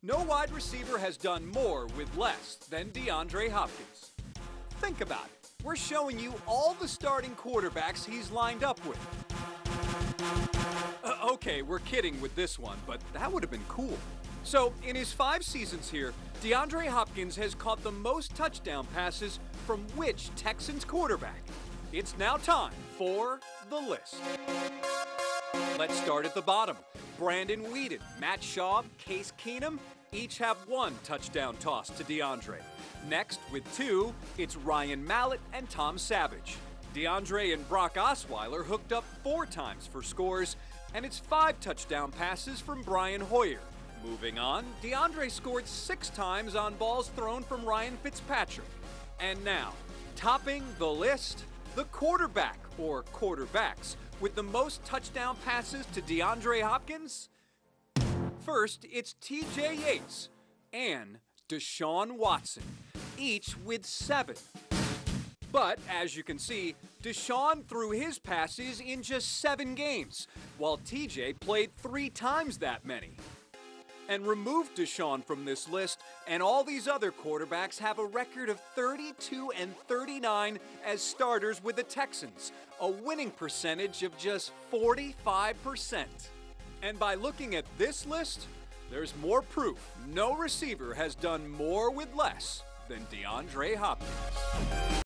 No wide receiver has done more with less than DeAndre Hopkins. Think about it. We're showing you all the starting quarterbacks he's lined up with. Okay, we're kidding with this one, but that would have been cool. So, in his 5 seasons here, DeAndre Hopkins has caught the most touchdown passes from which Texans quarterback? It's now time for the list. Let's start at the bottom. Brandon Weeden, Matt Schaub, Case Keenum each have 1 touchdown toss to DeAndre. Next, with 2, it's Ryan Mallett and Tom Savage. DeAndre and Brock Osweiler hooked up 4 times for scores, and it's 5 touchdown passes from Brian Hoyer. Moving on, DeAndre scored 6 times on balls thrown from Ryan Fitzpatrick. And now, topping the list, the quarterback, or quarterbacks, with the most touchdown passes to DeAndre Hopkins? First, it's TJ Yates and Deshaun Watson, each with 7. But, as you can see, Deshaun threw his passes in just 7 games, while TJ played 3 times that many. And remove Deshaun from this list, and all these other quarterbacks have a record of 32 and 39 as starters with the Texans, a winning percentage of just 45%. And by looking at this list, there's more proof no receiver has done more with less than DeAndre Hopkins.